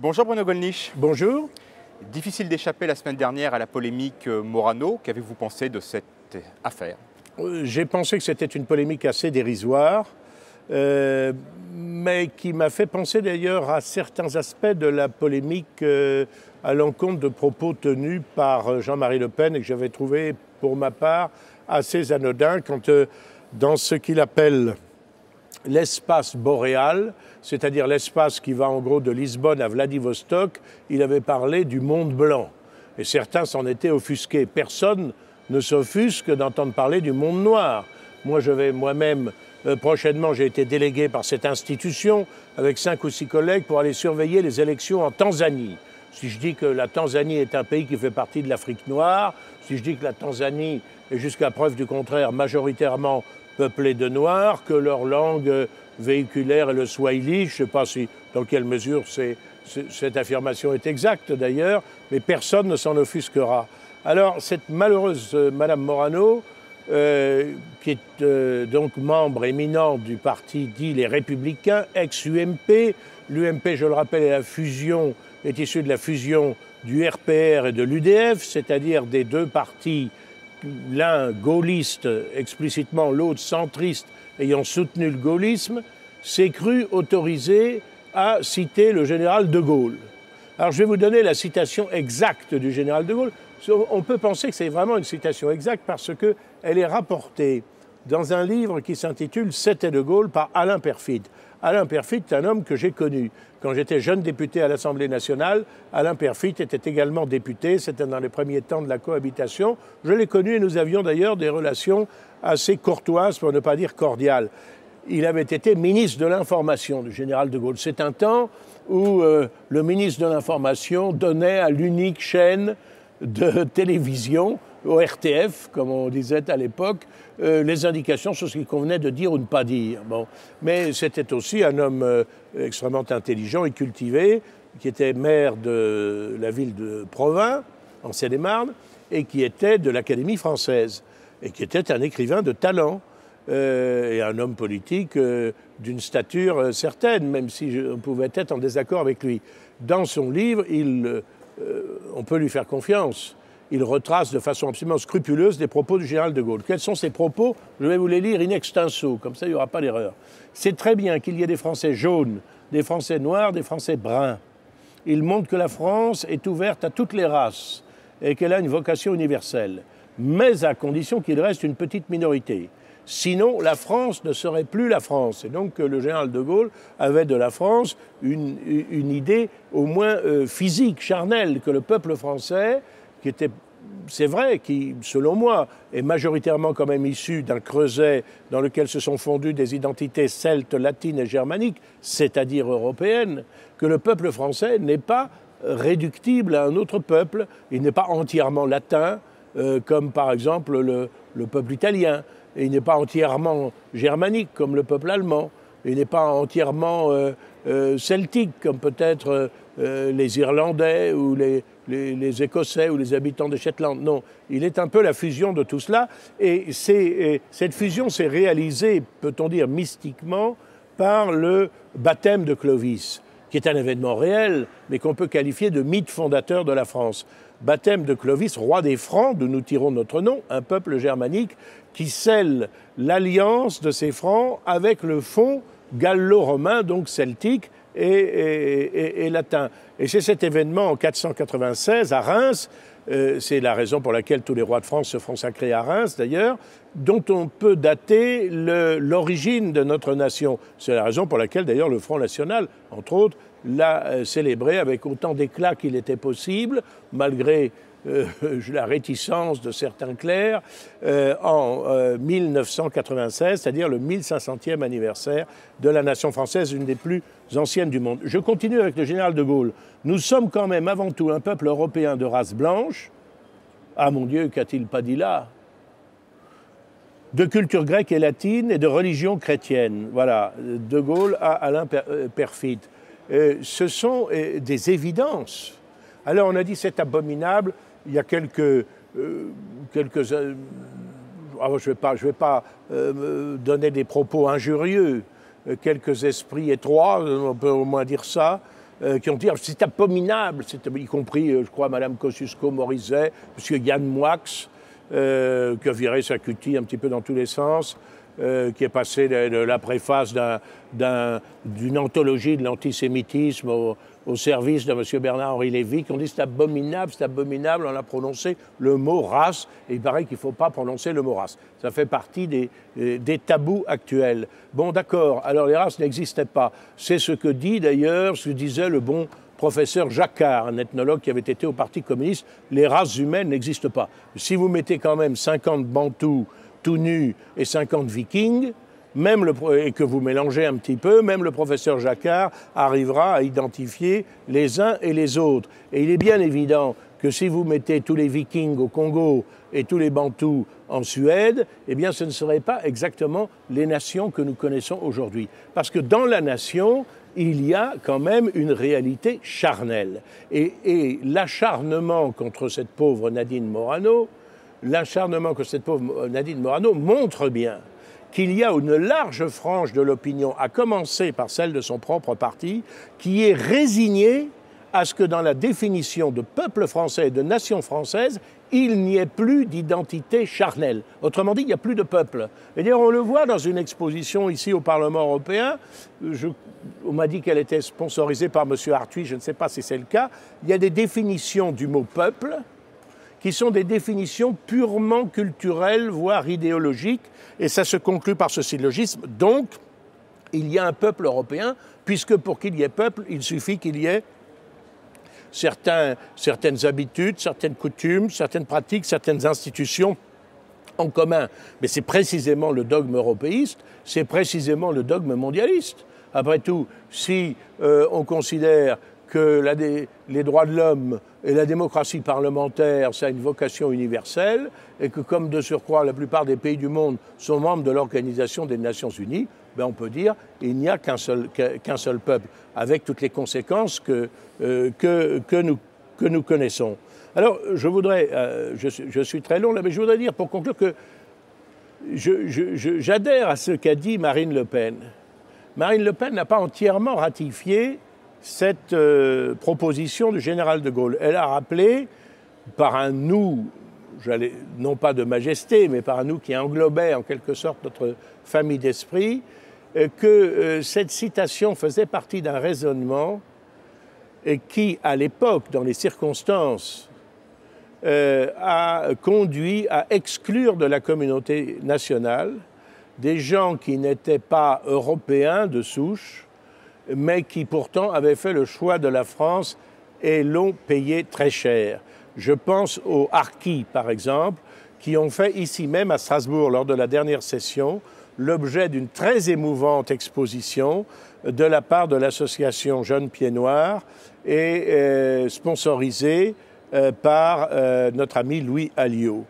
Bonjour Bruno Gollnisch. Bonjour. Difficile d'échapper la semaine dernière à la polémique Morano. Qu'avez-vous pensé de cette affaire? J'ai pensé que c'était une polémique assez dérisoire, mais qui m'a fait penser d'ailleurs à certains aspects de la polémique à l'encontre de propos tenus par Jean-Marie Le Pen et que j'avais trouvé, pour ma part, assez anodin quand, dans ce qu'il appelle l'espace boréal, c'est-à-dire l'espace qui va en gros de Lisbonne à Vladivostok, il avait parlé du monde blanc. Et certains s'en étaient offusqués. Personne ne s'offusque d'entendre parler du monde noir. Moi, je vais moi-même, prochainement, j'ai été délégué par cette institution avec 5 ou 6 collègues pour aller surveiller les élections en Tanzanie. Si je dis que la Tanzanie est un pays qui fait partie de l'Afrique noire, si je dis que la Tanzanie est jusqu'à preuve du contraire majoritairement peuplée de Noirs, que leur langue véhiculaire est le Swahili, je ne sais pas dans quelle mesure cette affirmation est exacte d'ailleurs, mais personne ne s'en offusquera. Alors cette malheureuse Madame Morano, qui est donc membre éminent du parti dit les Républicains, ex-UMP, l'UMP, je le rappelle, est issue de la fusion du RPR et de l'UDF, c'est-à-dire des deux partis, l'un gaulliste explicitement, l'autre centriste ayant soutenu le gaullisme, s'est cru autorisé à citer le général de Gaulle. Alors je vais vous donner la citation exacte du général de Gaulle. On peut penser que c'est vraiment une citation exacte parce qu'elle est rapportée dans un livre qui s'intitule « C'était de Gaulle » par Alain Peyrefitte. Alain Peyrefitte est un homme que j'ai connu. Quand j'étais jeune député à l'Assemblée nationale, Alain Peyrefitte était également député, c'était dans les premiers temps de la cohabitation. Je l'ai connu et nous avions d'ailleurs des relations assez courtoises, pour ne pas dire cordiales. Il avait été ministre de l'Information du général de Gaulle. C'est un temps où le ministre de l'Information donnait à l'unique chaîne de télévision, au RTF, comme on disait à l'époque, les indications sur ce qu'il convenait de dire ou ne pas dire. Bon. Mais c'était aussi un homme extrêmement intelligent et cultivé, qui était maire de la ville de Provins, en Seine-et-Marne, et qui était de l'Académie française, et qui était un écrivain de talent, et un homme politique d'une stature certaine, même si on pouvait être en désaccord avec lui. Dans son livre, on peut lui faire confiance. Il retrace de façon absolument scrupuleuse les propos du général de Gaulle. Quels sont ces propos? Je vais vous les lire in extenso, comme ça il n'y aura pas d'erreur. C'est très bien qu'il y ait des Français jaunes, des Français noirs, des Français bruns. Il montre que la France est ouverte à toutes les races et qu'elle a une vocation universelle, mais à condition qu'il reste une petite minorité. Sinon, la France ne serait plus la France. Et donc, le général de Gaulle avait de la France une idée au moins physique, charnelle, que le peuple français, qui était, c'est vrai, qui, selon moi, est majoritairement quand même issu d'un creuset dans lequel se sont fondues des identités celtes, latines et germaniques, c'est-à-dire européennes, que le peuple français n'est pas réductible à un autre peuple. Il n'est pas entièrement latin, comme par exemple le peuple italien. Et il n'est pas entièrement germanique, comme le peuple allemand. Il n'est pas entièrement celtique, comme peut-être les Irlandais ou les Écossais ou les habitants des Shetland. Non, il est un peu la fusion de tout cela. Et cette fusion s'est réalisée, peut-on dire mystiquement, par le baptême de Clovis, qui est un événement réel, mais qu'on peut qualifier de mythe fondateur de la France. Baptême de Clovis, roi des Francs, d'où nous tirons notre nom, un peuple germanique qui scelle l'alliance de ces Francs avec le fond gallo-romain, donc celtique et latin. Et c'est cet événement en 496 à Reims, c'est la raison pour laquelle tous les rois de France se font sacrer à Reims d'ailleurs, dont on peut dater l'origine de notre nation. C'est la raison pour laquelle d'ailleurs le Front National, entre autres, l'a célébré avec autant d'éclat qu'il était possible, malgré la réticence de certains clercs, en 1996, c'est-à-dire le 1500e anniversaire de la nation française, une des plus anciennes du monde. Je continue avec le général de Gaulle. Nous sommes quand même avant tout un peuple européen de race blanche. Ah mon Dieu, qu'a-t-il pas dit là? De culture grecque et latine et de religion chrétienne. Voilà, de Gaulle à Alain Peyrefitte. Ce sont des évidences. Alors on a dit c'est abominable. Il y a quelques je ne vais pas donner des propos injurieux, quelques esprits étroits, on peut au moins dire ça, qui ont dit « c'est abominable », y compris, je crois, Mme Kosciusko-Morizet, M. Yann Moix, qui a viré sa cutie un petit peu dans tous les sens, qui est passé de la préface d'une anthologie de l'antisémitisme au service de M. Bernard-Henri Lévy, qui ont dit c'est abominable, on a prononcé le mot race, et il paraît qu'il ne faut pas prononcer le mot race. Ça fait partie des tabous actuels. Bon, d'accord, alors les races n'existaient pas. C'est ce que dit d'ailleurs, ce que disait le bon professeur Jacquard, un ethnologue qui avait été au Parti communiste, les races humaines n'existent pas. Si vous mettez quand même 50 Bantous tout nus et 50 Vikings, et que vous mélangez un petit peu, même le professeur Jacquard arrivera à identifier les uns et les autres. Et il est bien évident que si vous mettez tous les Vikings au Congo et tous les Bantous en Suède, eh bien ce ne seraient pas exactement les nations que nous connaissons aujourd'hui. Parce que dans la nation, il y a quand même une réalité charnelle. Et l'acharnement contre cette pauvre Nadine Morano, montre bien qu'il y a une large frange de l'opinion, à commencer par celle de son propre parti, qui est résignée à ce que dans la définition de peuple français et de nation française, il n'y ait plus d'identité charnelle. Autrement dit, il n'y a plus de peuple. Et d'ailleurs, on le voit dans une exposition ici au Parlement européen. On m'a dit qu'elle était sponsorisée par M. Arthuis, je ne sais pas si c'est le cas. Il y a des définitions du mot peuple qui sont des définitions purement culturelles, voire idéologiques, et ça se conclut par ce syllogisme. Donc, il y a un peuple européen, puisque pour qu'il y ait peuple, il suffit qu'il y ait certaines habitudes, certaines coutumes, certaines pratiques, certaines institutions en commun. Mais c'est précisément le dogme européiste, c'est précisément le dogme mondialiste. Après tout, si on considère que les droits de l'homme et la démocratie parlementaire, ça a une vocation universelle, et que comme de surcroît la plupart des pays du monde sont membres de l'Organisation des Nations Unies, ben on peut dire qu'il n'y a qu'un seul peuple, avec toutes les conséquences que nous connaissons. Alors, je suis très long là, mais je voudrais dire pour conclure que j'adhère à ce qu'a dit Marine Le Pen. Marine Le Pen n'a pas entièrement ratifié cette proposition du général de Gaulle. Elle a rappelé, par un nous, non pas de majesté, mais par un nous qui englobait en quelque sorte notre famille d'esprit, que cette citation faisait partie d'un raisonnement qui, à l'époque, dans les circonstances, a conduit à exclure de la communauté nationale des gens qui n'étaient pas européens de souche, mais qui pourtant avaient fait le choix de la France et l'ont payé très cher. Je pense aux harkis, par exemple, qui ont fait ici même à Strasbourg, lors de la dernière session, l'objet d'une très émouvante exposition de la part de l'association Jeunes Pieds Noirs et sponsorisée par notre ami Louis Alliot.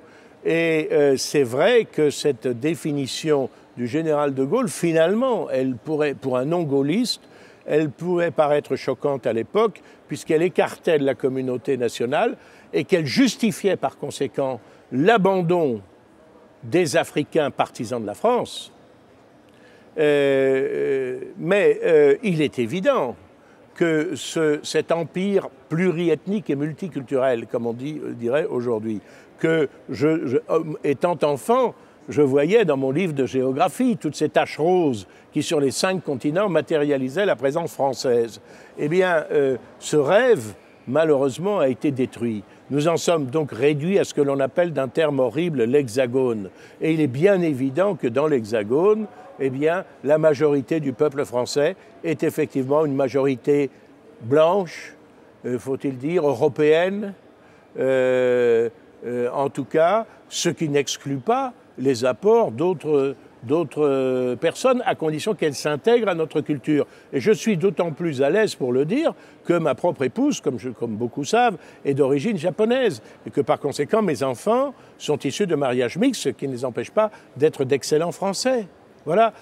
Et c'est vrai que cette définition du général de Gaulle, finalement, elle pourrait, pour un non-gaulliste, elle pourrait paraître choquante à l'époque, puisqu'elle écartait de la communauté nationale et qu'elle justifiait par conséquent l'abandon des Africains partisans de la France. Mais il est évident que cet empire pluriethnique et multiculturel, comme on dirait aujourd'hui, que étant enfant, je voyais dans mon livre de géographie toutes ces taches roses qui, sur les 5 continents, matérialisaient la présence française. Eh bien, ce rêve, malheureusement, a été détruit. Nous en sommes donc réduits à ce que l'on appelle d'un terme horrible l'hexagone. Et il est bien évident que dans l'hexagone, eh bien, la majorité du peuple français est effectivement une majorité blanche, faut-il dire, européenne, en tout cas, ce qui n'exclut pas les apports d'autres personnes, à condition qu'elles s'intègrent à notre culture. Et je suis d'autant plus à l'aise pour le dire que ma propre épouse, comme beaucoup savent, est d'origine japonaise, et que par conséquent mes enfants sont issus de mariages mixtes, ce qui ne les empêche pas d'être d'excellents Français. Voilà.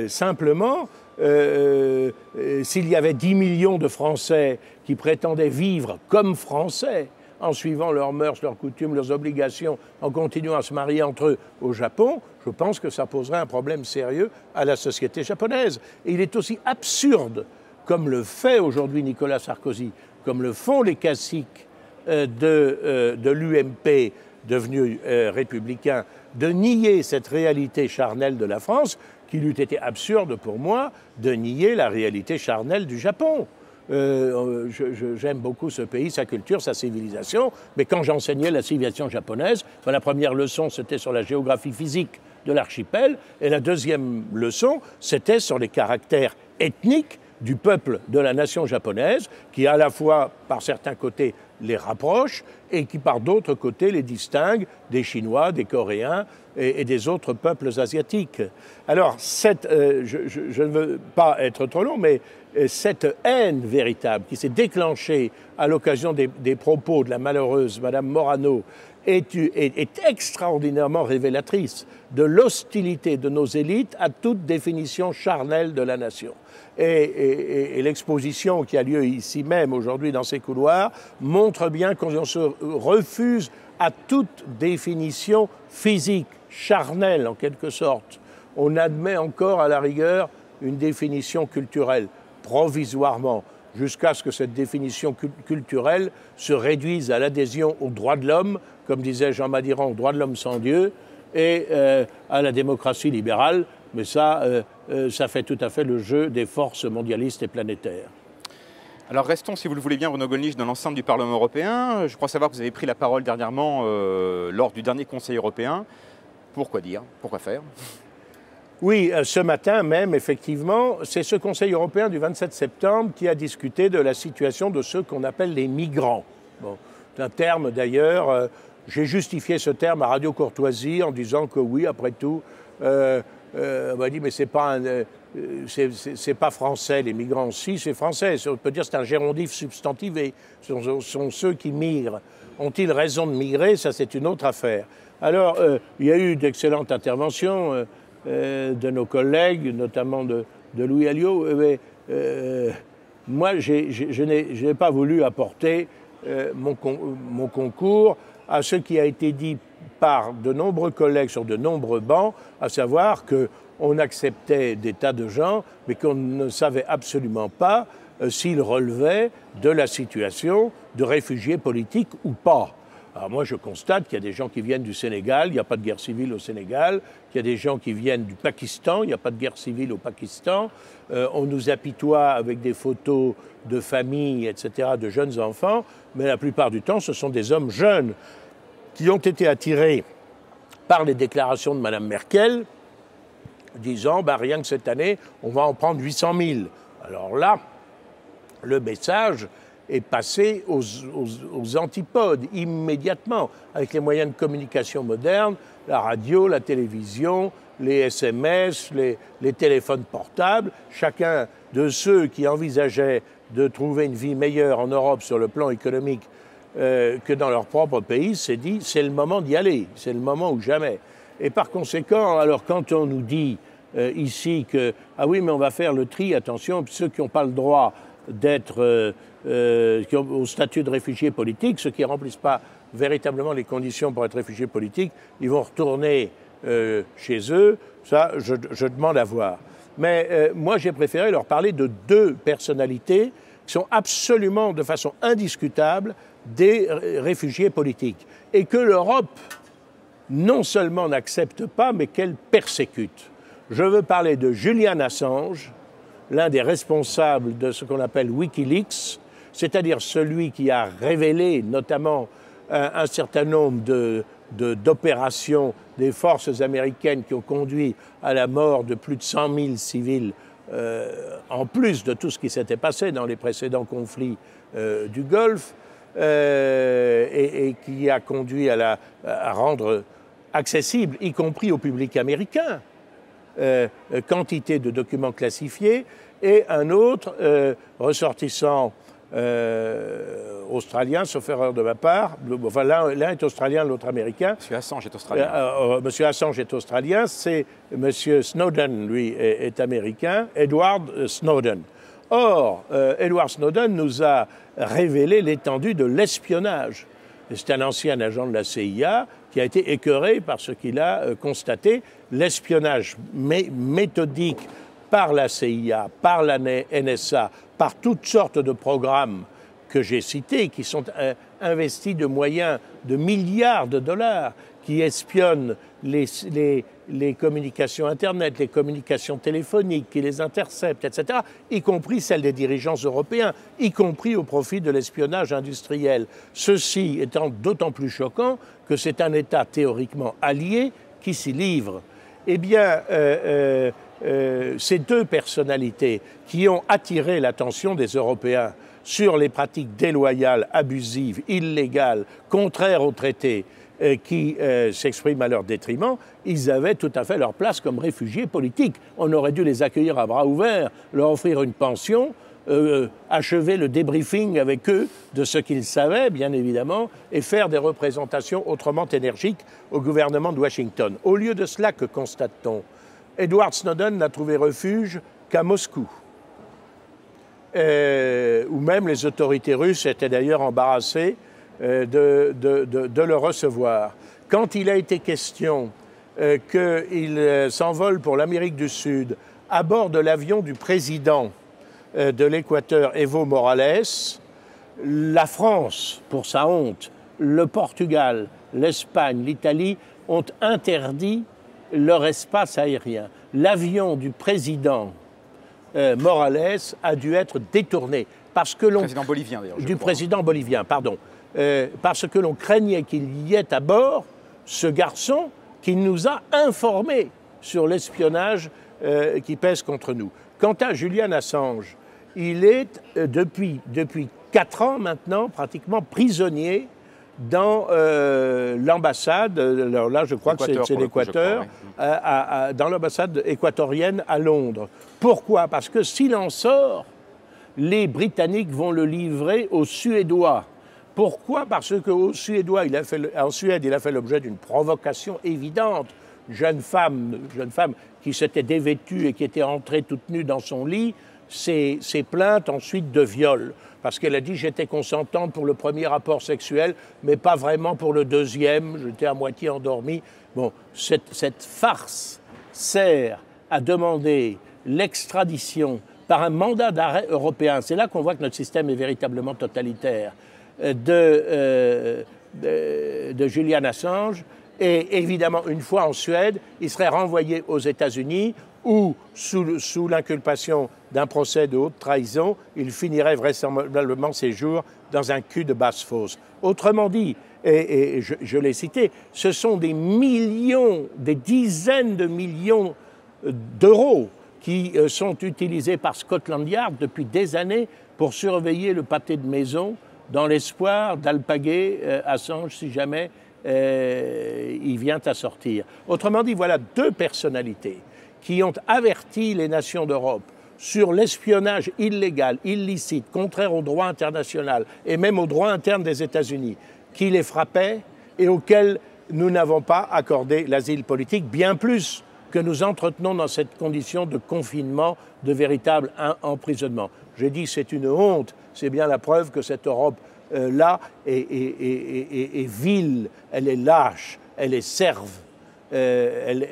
Simplement, s'il y avait 10 millions de Français qui prétendaient vivre comme Français, en suivant leurs mœurs, leurs coutumes, leurs obligations, en continuant à se marier entre eux au Japon, je pense que ça poserait un problème sérieux à la société japonaise. Et il est aussi absurde comme le fait aujourd'hui Nicolas Sarkozy, comme le font les caciques de l'UMP devenu républicain, de nier cette réalité charnelle de la France, qu'il eût été absurde pour moi de nier la réalité charnelle du Japon. J'aime beaucoup ce pays, sa culture, sa civilisation, mais quand j'enseignais la civilisation japonaise, la première leçon c'était sur la géographie physique de l'archipel, et la deuxième leçon c'était sur les caractères ethniques du peuple de la nation japonaise, qui à la fois, par certains côtés, les rapproche et qui, par d'autres côtés, les distingue des Chinois, des Coréens et des autres peuples asiatiques. Alors, je ne veux pas être trop long, mais cette haine véritable qui s'est déclenchée à l'occasion des propos de la malheureuse Madame Morano est extraordinairement révélatrice de l'hostilité de nos élites à toute définition charnelle de la nation. Et l'exposition qui a lieu ici même aujourd'hui dans ces couloirs montre bien qu'on se refuse à toute définition physique, charnelle en quelque sorte. On admet encore à la rigueur une définition culturelle, provisoirement, jusqu'à ce que cette définition culturelle se réduise à l'adhésion aux droits de l'homme, comme disait Jean Madiran, aux droits de l'homme sans Dieu, et à la démocratie libérale, mais ça fait tout à fait le jeu des forces mondialistes et planétaires. Alors restons, si vous le voulez bien, Bruno Gollnisch, dans l'ensemble du Parlement européen. Je crois savoir que vous avez pris la parole dernièrement lors du dernier Conseil européen. Pourquoi dire? Pourquoi faire? Oui, ce matin même, effectivement, c'est ce Conseil européen du 27 septembre qui a discuté de la situation de ceux qu'on appelle les migrants. Bon, c'est un terme d'ailleurs, j'ai justifié ce terme à Radio Courtoisie en disant que oui, après tout, on m'a dit mais c'est pas français les migrants. Si, c'est français, on peut dire que c'est un gérondif substantivé, ce sont ceux qui migrent. Ont-ils raison de migrer? Ça c'est une autre affaire. Alors, il y a eu d'excellentes interventions de nos collègues, notamment de Louis Alliot, mais moi je n'ai pas voulu apporter mon concours à ce qui a été dit par de nombreux collègues sur de nombreux bancs, à savoir qu'on acceptait des tas de gens, mais qu'on ne savait absolument pas s'ils relevaient de la situation de réfugiés politiques ou pas. Alors moi, je constate qu'il y a des gens qui viennent du Sénégal, il n'y a pas de guerre civile au Sénégal, qu'il y a des gens qui viennent du Pakistan, il n'y a pas de guerre civile au Pakistan. On nous apitoie avec des photos de familles, etc., de jeunes enfants, mais la plupart du temps, ce sont des hommes jeunes qui ont été attirés par les déclarations de Mme Merkel, disant rien que cette année, on va en prendre 800 000. Alors là, le message est passé aux antipodes immédiatement, avec les moyens de communication modernes, la radio, la télévision, les SMS, les téléphones portables. Chacun de ceux qui envisageaient de trouver une vie meilleure en Europe sur le plan économique que dans leur propre pays s'est dit c'est le moment d'y aller, c'est le moment ou jamais. Et par conséquent, alors quand on nous dit ici que ah oui mais on va faire le tri, attention, ceux qui n'ont pas le droit d'être au statut de réfugiés politiques, ceux qui ne remplissent pas véritablement les conditions pour être réfugiés politiques, ils vont retourner chez eux, ça je demande à voir. Mais moi j'ai préféré leur parler de deux personnalités qui sont absolument de façon indiscutable des réfugiés politiques et que l'Europe non seulement n'accepte pas mais qu'elle persécute. Je veux parler de Julian Assange, l'un des responsables de ce qu'on appelle Wikileaks, c'est-à-dire celui qui a révélé notamment un certain nombre d'opérations des forces américaines qui ont conduit à la mort de plus de 100 000 civils, en plus de tout ce qui s'était passé dans les précédents conflits du Golfe, et qui a conduit à rendre accessible, y compris au public américain, quantité de documents classifiés, et un autre ressortissant australien, sauf erreur de ma part. Enfin, l'un est australien, l'autre américain. M. Assange est australien. M. Assange est australien, c'est M. Snowden, lui, est américain, Edward Snowden. Or, Edward Snowden nous a révélé l'étendue de l'espionnage. C'est un ancien agent de la CIA qui a été écœuré par ce qu'il a constaté, l'espionnage méthodique par la CIA, par la NSA, par toutes sortes de programmes que j'ai cités, qui sont investis de moyens de milliards de dollars, qui espionnent les communications Internet, les communications téléphoniques, qui les interceptent, etc., y compris celles des dirigeants européens, y compris au profit de l'espionnage industriel. Ceci étant d'autant plus choquant que c'est un État théoriquement allié qui s'y livre. Eh bien, ces deux personnalités qui ont attiré l'attention des Européens sur les pratiques déloyales, abusives, illégales, contraires aux traités, qui s'expriment à leur détriment, ils avaient tout à fait leur place comme réfugiés politiques. On aurait dû les accueillir à bras ouverts, leur offrir une pension, achever le débriefing avec eux de ce qu'ils savaient, bien évidemment, et faire des représentations autrement énergiques au gouvernement de Washington. Au lieu de cela, que constate-t-on? Edward Snowden n'a trouvé refuge qu'à Moscou, où même les autorités russes étaient d'ailleurs embarrassées de le recevoir. Quand il a été question qu'il s'envole pour l'Amérique du Sud à bord de l'avion du président de l'Équateur, Evo Morales, la France, pour sa honte, le Portugal, l'Espagne, l'Italie ont interdit leur espace aérien. L'avion du président Morales a dû être détourné parce que président bolivien, d'ailleurs, du président bolivien, pardon. Parce que l'on craignait qu'il y ait à bord ce garçon qui nous a informés sur l'espionnage qui pèse contre nous. Quant à Julian Assange, il est depuis 4 ans maintenant pratiquement prisonnier dans l'ambassade, alors là je crois que c'est l'Équateur, dans l'ambassade équatorienne à Londres. Pourquoi? Parce que s'il en sort, les Britanniques vont le livrer aux Suédois. Pourquoi? Parce qu'en Suède, il a fait l'objet d'une provocation évidente. Jeune femme qui s'était dévêtue et qui était entrée toute nue dans son lit, s'est plainte ensuite de viol. Parce qu'elle a dit « j'étais consentante pour le premier rapport sexuel, mais pas vraiment pour le deuxième, j'étais à moitié endormie ». Bon, cette farce sert à demander l'extradition par un mandat d'arrêt européen. C'est là qu'on voit que notre système est véritablement totalitaire. De Julian Assange, et évidemment, une fois en Suède, il serait renvoyé aux États-Unis où, sous l'inculpation d'un procès de haute trahison, il finirait vraisemblablement ses jours dans un cul de basse-fosse. Autrement dit, et je l'ai cité, ce sont des millions, des dizaines de millions d'euros qui sont utilisés par Scotland Yard depuis des années pour surveiller le pâté de maison dans l'espoir d'alpaguer Assange si jamais il vient à sortir. Autrement dit, voilà deux personnalités qui ont averti les nations d'Europe sur l'espionnage illégal, illicite, contraire au droit international et même au droit interne des États-Unis, qui les frappait et auxquels nous n'avons pas accordé l'asile politique, bien plus que nous entretenons dans cette condition de confinement, de véritable emprisonnement. J'ai dit c'est une honte, c'est bien la preuve que cette Europe-là est vile, elle est lâche, elle est serve, elle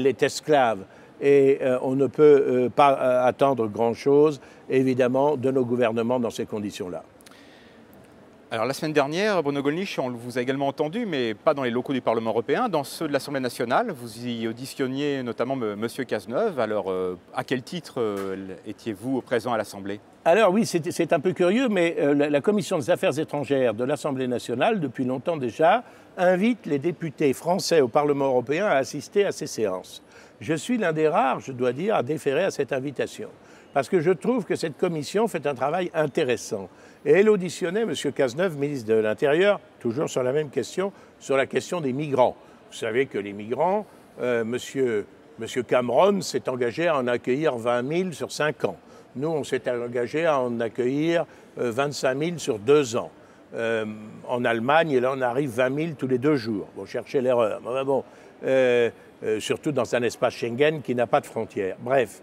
est esclave. Et on ne peut pas attendre grand-chose, évidemment, de nos gouvernements dans ces conditions-là. Alors la semaine dernière, Bruno Gollnisch, on vous a également entendu, mais pas dans les locaux du Parlement européen, dans ceux de l'Assemblée nationale. Vous y auditionniez notamment M. Cazeneuve. Alors à quel titre étiez-vous présent à l'Assemblée? Alors oui, c'est un peu curieux, mais la Commission des affaires étrangères de l'Assemblée nationale, depuis longtemps déjà, invite les députés français au Parlement européen à assister à ces séances. Je suis l'un des rares, je dois dire, à déférer à cette invitation. Parce que je trouve que cette commission fait un travail intéressant. Et elle auditionnait M. Cazeneuve, ministre de l'Intérieur, toujours sur la même question, sur la question des migrants. Vous savez que les migrants, M. Cameron s'est engagé à en accueillir 20 000 sur 5 ans. Nous, on s'est engagé à en accueillir 25 000 sur 2 ans. En Allemagne, là, on arrive 20 000 tous les 2 jours. Bon, cherchez l'erreur. Bon, surtout dans un espace Schengen qui n'a pas de frontières. Bref.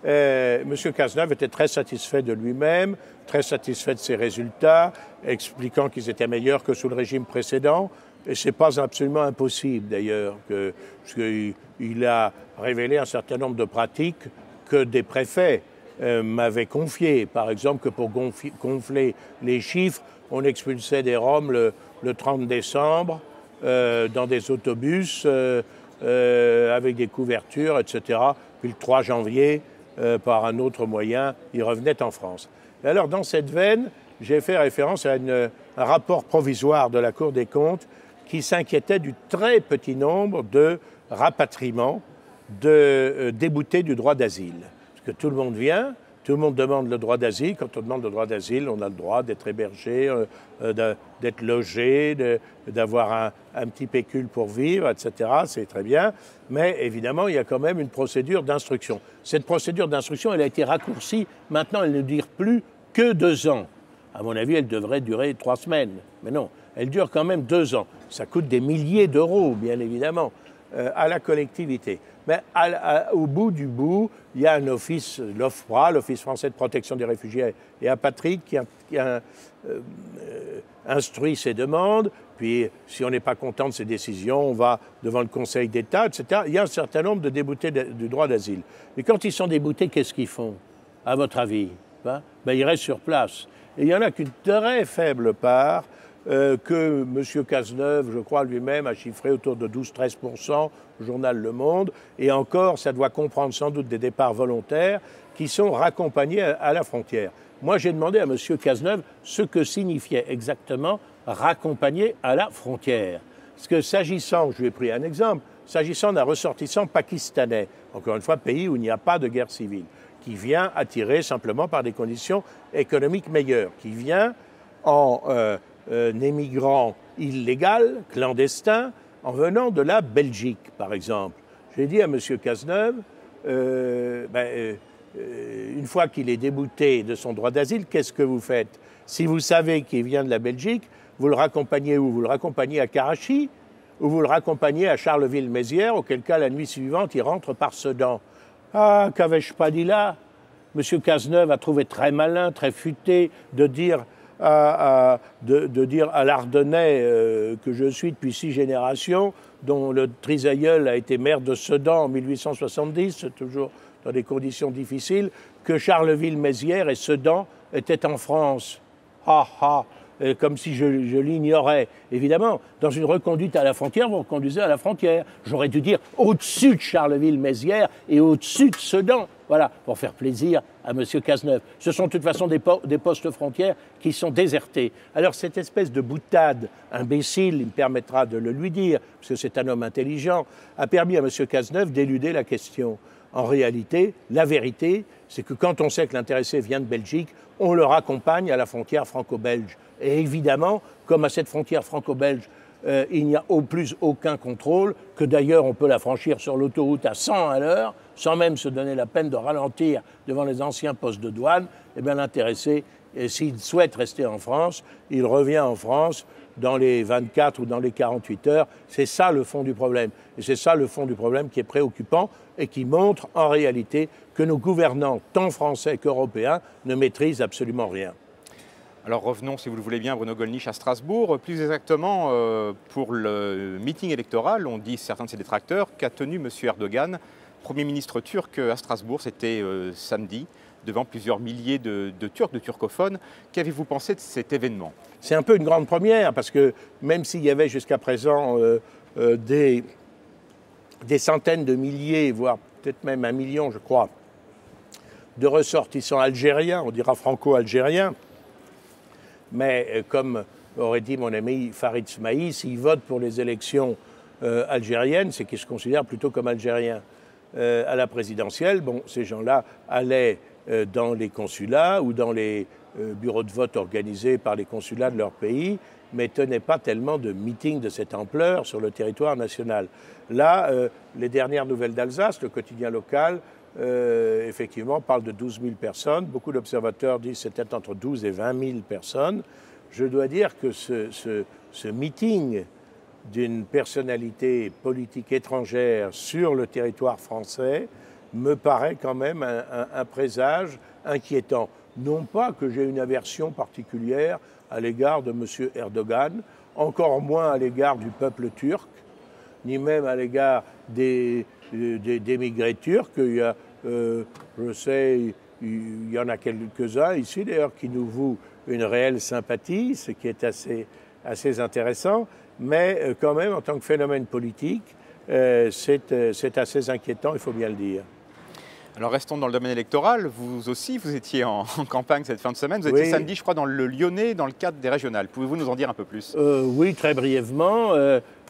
M. Cazeneuve était très satisfait de lui-même, très satisfait de ses résultats, expliquant qu'ils étaient meilleurs que sous le régime précédent. Et ce n'est pas absolument impossible d'ailleurs, parce qu'il a révélé un certain nombre de pratiques que des préfets m'avait confié, par exemple, que pour gonfler les chiffres, on expulsait des Roms le 30 décembre dans des autobus avec des couvertures, etc. Puis le 3 janvier, par un autre moyen, ils revenaient en France. Et alors, dans cette veine, j'ai fait référence à un rapport provisoire de la Cour des comptes qui s'inquiétait du très petit nombre de rapatriements de déboutés du droit d'asile. Parce que tout le monde vient, tout le monde demande le droit d'asile. Quand on demande le droit d'asile, on a le droit d'être hébergé, d'être logé, d'avoir un petit pécule pour vivre, etc. C'est très bien. Mais évidemment, il y a quand même une procédure d'instruction. Cette procédure d'instruction, elle a été raccourcie. Maintenant, elle ne dure plus que 2 ans. À mon avis, elle devrait durer 3 semaines. Mais non, elle dure quand même 2 ans. Ça coûte des milliers d'euros, bien évidemment, à la collectivité. Mais au bout du bout, il y a un office, l'OFPRA, l'Office français de protection des réfugiés et apatrides, qui a instruit ces demandes. Puis, si on n'est pas content de ces décisions, on va devant le Conseil d'État, etc. Il y a un certain nombre de déboutés du droit d'asile. Mais quand ils sont déboutés, qu'est-ce qu'ils font, à votre avis? Ils restent sur place. Et il n'y en a qu'une très faible part que M. Cazeneuve, je crois lui-même, a chiffré autour de 12-13%, le journal Le Monde. Et encore, ça doit comprendre sans doute des départs volontaires qui sont raccompagnés à la frontière. Moi, j'ai demandé à M. Cazeneuve ce que signifiait exactement raccompagner à la frontière. Parce que s'agissant, je lui ai pris un exemple, s'agissant d'un ressortissant pakistanais, encore une fois, pays où il n'y a pas de guerre civile, qui vient attirer simplement par des conditions économiques meilleures, qui vient en émigrant illégal, clandestin, en venant de la Belgique, par exemple. J'ai dit à M. Cazeneuve, une fois qu'il est débouté de son droit d'asile, qu'est-ce que vous faites? Si vous savez qu'il vient de la Belgique, vous le raccompagnez où? Vous le raccompagnez à Karachi ou vous le raccompagnez à Charleville-Mézières, auquel cas, la nuit suivante, il rentre par Sedan. Ah, qu'avais-je pas dit là? M. Cazeneuve a trouvé très malin, très futé de dire à l'Ardennais que je suis depuis 6 générations, dont le trisaïeul a été maire de Sedan en 1870, toujours dans des conditions difficiles, que Charleville-Mézières et Sedan étaient en France. Ha ha! Comme si je l'ignorais. Évidemment, dans une reconduite à la frontière, vous reconduisez à la frontière. J'aurais dû dire au-dessus de Charleville-Mézières et au-dessus de Sedan. Voilà, pour faire plaisir à M. Cazeneuve. Ce sont de toute façon des postes frontières qui sont désertés. Alors cette espèce de boutade imbécile, il me permettra de le lui dire, parce que c'est un homme intelligent, a permis à M. Cazeneuve d'éluder la question. En réalité, la vérité, c'est que quand on sait que l'intéressé vient de Belgique, on le raccompagne à la frontière franco-belge. Et évidemment, comme à cette frontière franco-belge, il n'y a au plus aucun contrôle, que d'ailleurs on peut la franchir sur l'autoroute à 100 à l'heure, sans même se donner la peine de ralentir devant les anciens postes de douane, eh bien l'intéressé, s'il souhaite rester en France, il revient en France dans les 24 ou dans les 48 heures. C'est ça le fond du problème. Et c'est ça le fond du problème qui est préoccupant et qui montre en réalité que nos gouvernants, tant français qu'européens, ne maîtrisent absolument rien. Alors revenons, si vous le voulez bien, Bruno Gollnisch, à Strasbourg. Plus exactement, pour le meeting électoral, on dit certains de ses détracteurs, qu'a tenu M. Erdogan, Premier ministre turc à Strasbourg, c'était samedi, devant plusieurs milliers de Turcs, de turcophones. Qu'avez-vous pensé de cet événement? C'est un peu une grande première, parce que même s'il y avait jusqu'à présent des centaines de milliers, voire peut-être même 1 million, je crois, de ressortissants algériens, on dira franco-algériens, mais comme aurait dit mon ami Farid Smaï, s'ils votent pour les élections algériennes, c'est qu'ils se considèrent plutôt comme algériens. À la présidentielle, bon, ces gens-là allaient dans les consulats ou dans les bureaux de vote organisés par les consulats de leur pays, mais tenaient pas tellement de meetings de cette ampleur sur le territoire national. Là, les dernières nouvelles d'Alsace, le quotidien local, effectivement, parle de 12 000 personnes. Beaucoup d'observateurs disent que c'était entre 12 et 20 000 personnes. Je dois dire que ce meeting d'une personnalité politique étrangère sur le territoire français me paraît quand même un présage inquiétant. Non pas que j'ai une aversion particulière à l'égard de M. Erdogan, encore moins à l'égard du peuple turc, ni même à l'égard des émigrés turcs. Il y a, je sais, Il y en a quelques-uns ici, d'ailleurs, qui nous vouent une réelle sympathie, ce qui est assez intéressant. Mais quand même, en tant que phénomène politique, c'est assez inquiétant, il faut bien le dire. Alors restons dans le domaine électoral. Vous aussi, vous étiez en campagne cette fin de semaine. Vous étiez samedi, je crois, dans le Lyonnais, dans le cadre des régionales. Pouvez-vous nous en dire un peu plus? Oui, très brièvement.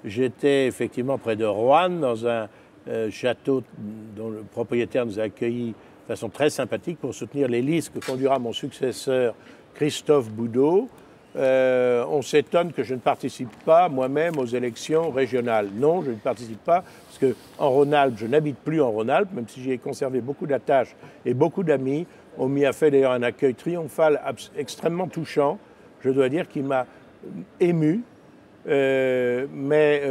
J'étais effectivement près de Roanne, dans un château dont le propriétaire nous a accueillis de façon très sympathique pour soutenir les listes que conduira mon successeur Christophe Boudot. On s'étonne que je ne participe pas moi-même aux élections régionales. Non, je ne participe pas, parce qu'en Rhône-Alpes, je n'habite plus en Rhône-Alpes, même si j'y ai conservé beaucoup d'attaches et beaucoup d'amis. On m'y a fait d'ailleurs un accueil triomphal extrêmement touchant, je dois dire, qui m'a ému, mais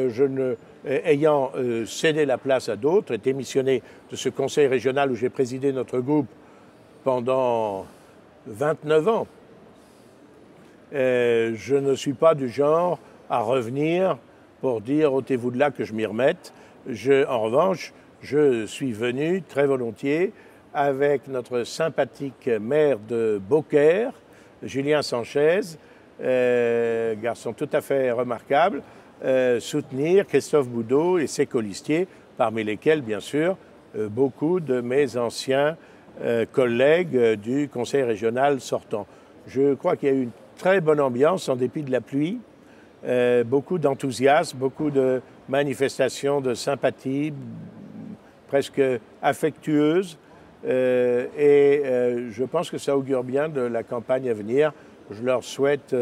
ayant cédé la place à d'autres et démissionné de ce conseil régional où j'ai présidé notre groupe pendant 29 ans, je ne suis pas du genre à revenir pour dire ôtez-vous de là que je m'y remette. En revanche, je suis venu très volontiers avec notre sympathique maire de Beaucaire, Julien Sanchez, garçon tout à fait remarquable, soutenir Christophe Boudot et ses colistiers, parmi lesquels, bien sûr, beaucoup de mes anciens collègues du conseil régional sortant. Je crois qu'il y a eu une très bonne ambiance en dépit de la pluie, beaucoup d'enthousiasme, beaucoup de manifestations de sympathie, presque affectueuses, et je pense que ça augure bien de la campagne à venir. Je leur souhaite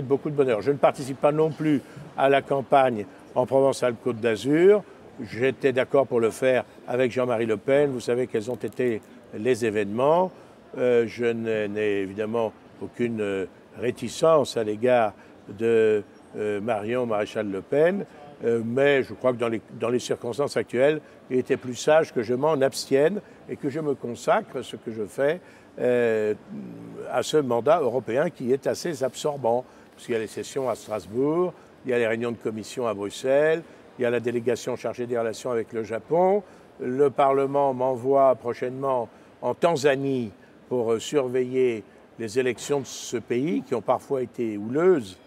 beaucoup de bonheur. Je ne participe pas non plus à la campagne en Provence-Alpes-Côte d'Azur. J'étais d'accord pour le faire avec Jean-Marie Le Pen. Vous savez quels ont été les événements. Je n'ai évidemment aucune réticence à l'égard de Marion Maréchal Le Pen, mais je crois que dans les circonstances actuelles, il était plus sage que je m'en abstienne et que je me consacre, ce que je fais, à ce mandat européen qui est assez absorbant, parce qu'il y a les sessions à Strasbourg, il y a les réunions de commission à Bruxelles, il y a la délégation chargée des relations avec le Japon, le Parlement m'envoie prochainement en Tanzanie pour surveiller les élections de ce pays qui ont parfois été houleuses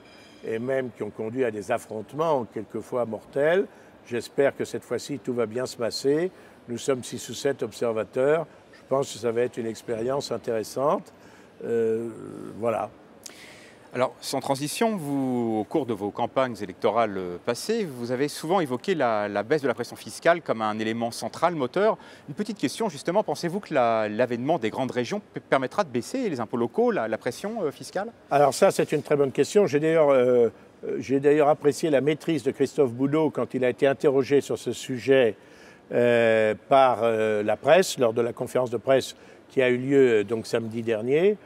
et même qui ont conduit à des affrontements quelquefois mortels. J'espère que cette fois-ci tout va bien se passer. Nous sommes 6 ou 7 observateurs. Je pense que ça va être une expérience intéressante. Voilà. Alors, sans transition, au cours de vos campagnes électorales passées, vous avez souvent évoqué la baisse de la pression fiscale comme un élément central, moteur. Une petite question, justement, pensez-vous que l'avènement des grandes régions permettra de baisser les impôts locaux, la pression fiscale? Alors ça, c'est une très bonne question. J'ai d'ailleurs apprécié la maîtrise de Christophe Boudot quand il a été interrogé sur ce sujet par la presse, lors de la conférence de presse qui a eu lieu donc samedi dernier.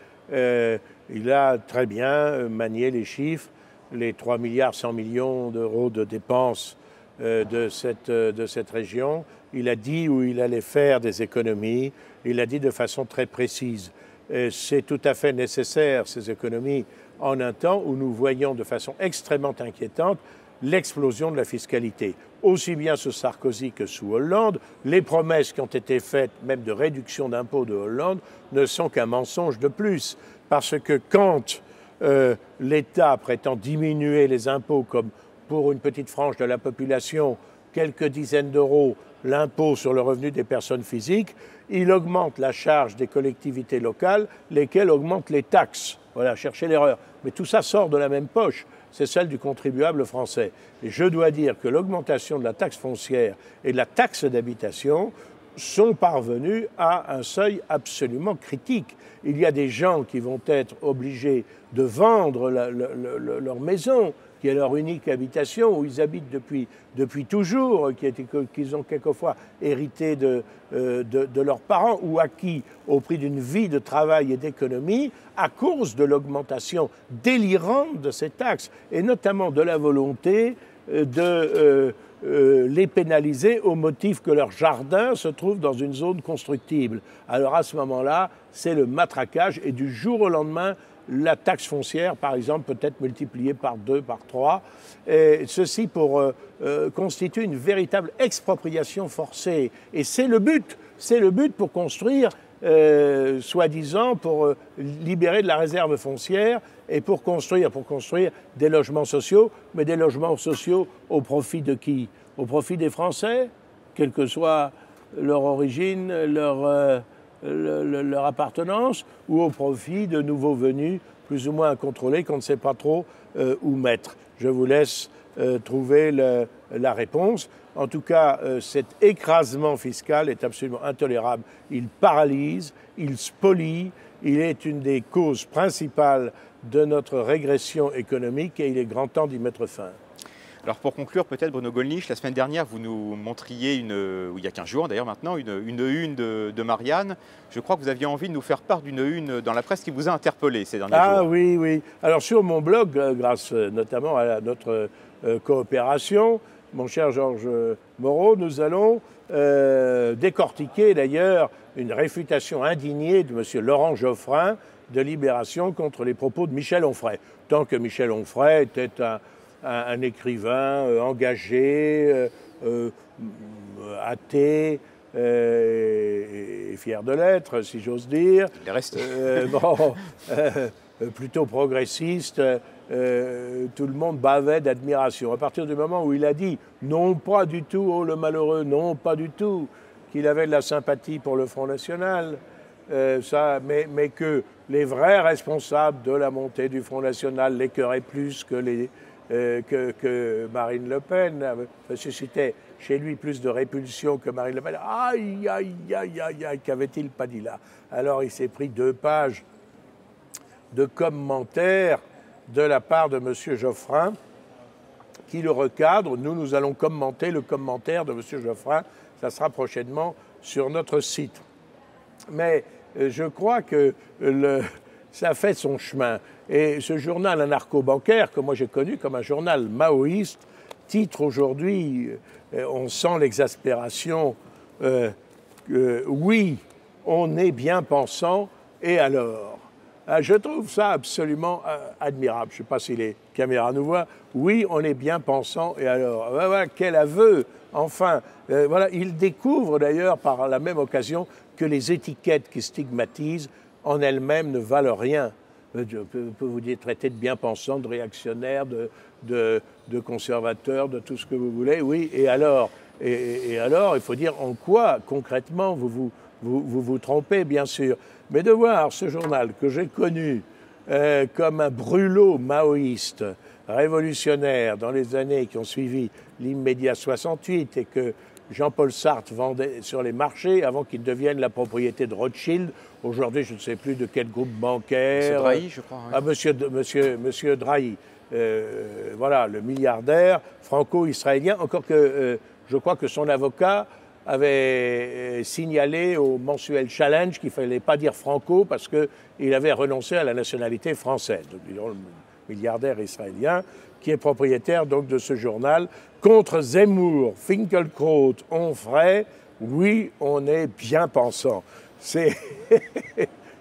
Il a très bien manié les chiffres, les 3 milliards 100 millions d'euros de dépenses de cette région. Il a dit où il allait faire des économies, il l'a dit de façon très précise. C'est tout à fait nécessaire, ces économies, en un temps où nous voyons de façon extrêmement inquiétante l'explosion de la fiscalité. Aussi bien sous Sarkozy que sous Hollande, les promesses qui ont été faites, même de réduction d'impôts de Hollande, ne sont qu'un mensonge de plus. Parce que quand l'État prétend diminuer les impôts, comme pour une petite frange de la population, quelques dizaines d'euros, l'impôt sur le revenu des personnes physiques, il augmente la charge des collectivités locales, lesquelles augmentent les taxes. Voilà, cherchez l'erreur. Mais tout ça sort de la même poche, c'est celle du contribuable français. Et je dois dire que l'augmentation de la taxe foncière et de la taxe d'habitation sont parvenus à un seuil absolument critique. Il y a des gens qui vont être obligés de vendre leur maison, qui est leur unique habitation, où ils habitent depuis toujours, qu'ils ont quelquefois hérité de leurs parents ou acquis au prix d'une vie de travail et d'économie, à cause de l'augmentation délirante de ces taxes, et notamment de la volonté de les pénaliser au motif que leur jardin se trouve dans une zone constructible. Alors à ce moment-là, c'est le matraquage, et du jour au lendemain, la taxe foncière, par exemple, peut être multipliée par 2, par 3. Et ceci constitue une véritable expropriation forcée. Et c'est le but pour construire soi-disant pour libérer de la réserve foncière et pour construire des logements sociaux, mais des logements sociaux au profit de qui? Au profit des Français, quelle que soit leur origine, leur appartenance, ou au profit de nouveaux venus plus ou moins incontrôlés qu'on ne sait pas trop où mettre. Je vous laisse trouver la réponse. En tout cas, cet écrasement fiscal est absolument intolérable. Il paralyse, il spolie, il est une des causes principales de notre régression économique et il est grand temps d'y mettre fin. Alors pour conclure, peut-être Bruno Gollnisch, la semaine dernière, vous nous montriez, il y a 15 jours d'ailleurs maintenant, une une de Marianne. Je crois que vous aviez envie de nous faire part d'une une dans la presse qui vous a interpellé ces derniers jours. Ah oui, oui. Alors sur mon blog, grâce notamment à notre coopération, mon cher Georges Moreau, nous allons décortiquer d'ailleurs une réfutation indignée de M. Laurent Geoffrin de Libération contre les propos de Michel Onfray. Tant que Michel Onfray était un écrivain engagé, athée et fier de l'être, si j'ose dire. Il est resté. Plutôt progressiste, tout le monde bavait d'admiration. À partir du moment où il a dit non pas du tout, oh le malheureux, non pas du tout, qu'il avait de la sympathie pour le Front National, mais que les vrais responsables de la montée du Front National l'écœuraient plus que Marine Le Pen, suscitait chez lui plus de répulsion que Marine Le Pen. Aïe, aïe, aïe, aïe, aïe, qu'avait-il pas dit là? Alors il s'est pris 2 pages de commentaires de la part de M. Geoffrin qui le recadre. Nous allons commenter le commentaire de M. Geoffrin. Ça sera prochainement sur notre site. Mais je crois que ça fait son chemin. Et ce journal anarcho-bancaire, que moi j'ai connu comme un journal maoïste, titre aujourd'hui, on sent l'exaspération, oui, on est bien pensant, et alors? Je trouve ça absolument admirable. Je ne sais pas si les caméras nous voient. Oui, on est bien pensant, et alors? Voilà, quel aveu! Enfin, voilà, il découvre d'ailleurs par la même occasion que les étiquettes qui stigmatisent en elles-mêmes ne valent rien. Je peux vous dire traiter de bien-pensant, de réactionnaire, de conservateur, de tout ce que vous voulez. Oui, et alors? Et alors, il faut dire en quoi, concrètement, vous trompez, bien sûr. Mais de voir ce journal que j'ai connu comme un brûlot maoïste, révolutionnaire, dans les années qui ont suivi l'immédiat 68 et que Jean-Paul Sartre vendait sur les marchés avant qu'il devienne la propriété de Rothschild. Aujourd'hui, je ne sais plus de quel groupe bancaire. Monsieur Drahi, je crois. Oui. Monsieur Drahi. Voilà, le milliardaire franco-israélien. Encore que je crois que son avocat avait signalé au mensuel Challenge qu'il ne fallait pas dire franco parce qu'il avait renoncé à la nationalité française. Donc, disons, le milliardaire israélien qui est propriétaire donc de ce journal. Contre Zemmour, Finkielkraut, Onfray, oui, on est bien pensant.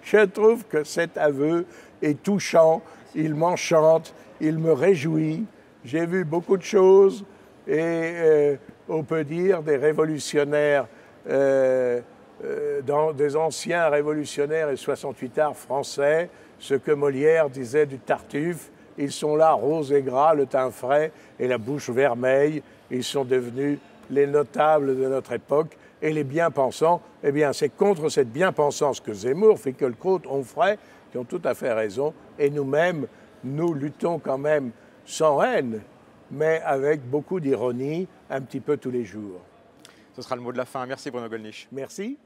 Je trouve que cet aveu est touchant, il m'enchante, il me réjouit. J'ai vu beaucoup de choses et on peut dire des révolutionnaires, des anciens révolutionnaires et 68ards français, ce que Molière disait du Tartuffe. Ils sont là, roses et gras, le teint frais et la bouche vermeille. Ils sont devenus les notables de notre époque. Et les bien-pensants, eh bien, c'est contre cette bien-pensance que Zemmour, Finkielkraut, Onfray, qui ont tout à fait raison. Et nous-mêmes, nous luttons quand même sans haine, mais avec beaucoup d'ironie, un petit peu tous les jours. Ce sera le mot de la fin. Merci Bruno Gollnisch. Merci.